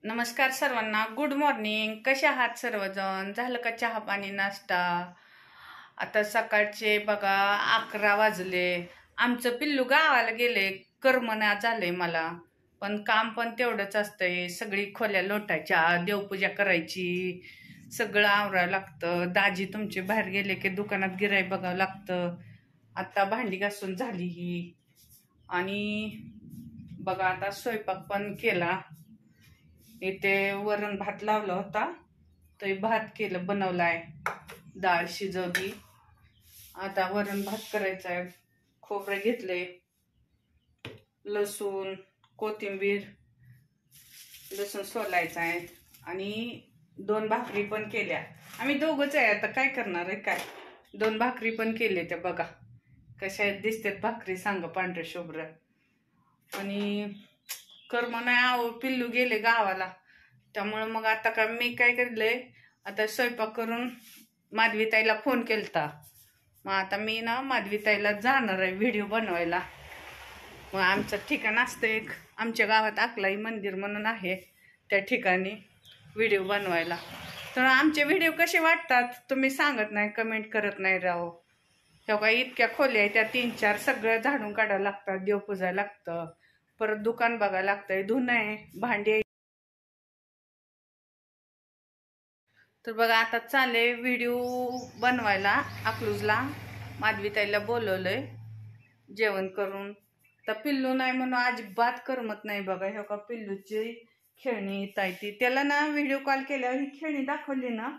नमस्कार सर्वांना. Good morning. कसे आहात सर्वजण? झालं का चहा पाणी नाश्ता? आता सकाळचे बघा 11 वाजले. आमचं पिल्लू गावाला गेले. करमना झालंय मला, पण काम पण तेवढंच असतंय. सगळी खोल्या लोटायच्या, देवपूजा करायची, सगळं आवरायला लागतं. दाजी तुमचे बाहेर गेले की दुकानात गिराई बघावं लागतं. आता भांडी घासून झाली ही, आणि बघा आता स्वयंपाक पण केला. इथे वरण भात लावला होता, तर भात केलं, बनवलाय. डाळ शिजवली. आता वरण भात करायचा आहे. खोबरे घेतले, लसूण, कोथिंबीर, लसूण सोलायचा आहे, आणि 2 भाकरी पण केल्या. आम्ही दोघंच आहे, आता काय करणार आहे काय. 2 भाकरी पण केले. त्या बघा कशा दिसतात भाकरी, सांगा, पांढऱ्या शुभ्र. आणि कर्म नाही आहो, पिल्लू गेले गावाला. त्यामुळं मग आता का मी काय केलंय, आता स्वयंपाक करून माधवीताईला फोन केलता. मग आता मी ना माधवीताईला जाणार आहे व्हिडिओ बनवायला. मग आमचं ठिकाण असतं एक, आमच्या गावात अकलाई मंदिर म्हणून आहे, त्या ठिकाणी व्हिडिओ बनवायला. तर आमचे व्हिडिओ कसे वाटतात तुम्ही सांगत नाही, कमेंट करत नाही राव. ह्या काही इतक्या खोल्या आहे, त्या 3-4 सगळं झाडून काढायला लागतात, देवपूजायला लागतं, परत दुकान बघायला लागतंय, धुणं आहे, भांडी. तर बघा आता चालले व्हिडिओ बनवायला अकलूजला. माधवीताईला बोलवलंय जेवण करून. तर पिल्लू नाही म्हणून अजिबात करमत नाही बघा. हे का पिल्लूची खेळणी येत ती, त्याला ना व्हिडिओ कॉल केल्यावर ही खेळणी दाखवली ना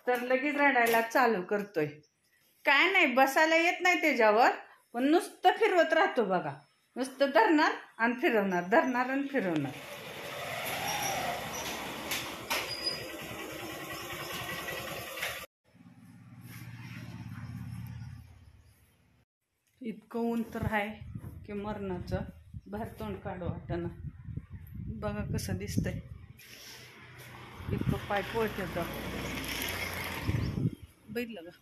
तर लगेच रडायला चालू करतोय. काय नाही, बसायला येत नाही त्याच्यावर, पण नुसतं फिरवत राहतो बघा. नुसतं धरणार आणि फिरवणार, धरणार आणि फिरवणार. इतकं ऊन तर आहे की मरणाचं. बाहेर तोंड काढू वाटणं. बघा कसं दिसतंय, इतकं पाय पोळत येतं. बघितलं का?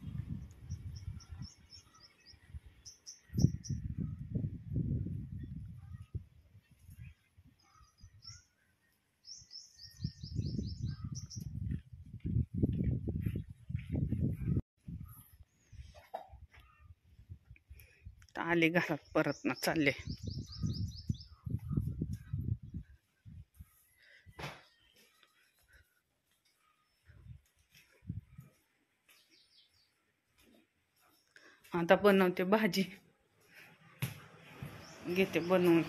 आले घरात परत ना, चालले. आता बनवते भाजी, घेते बनवून.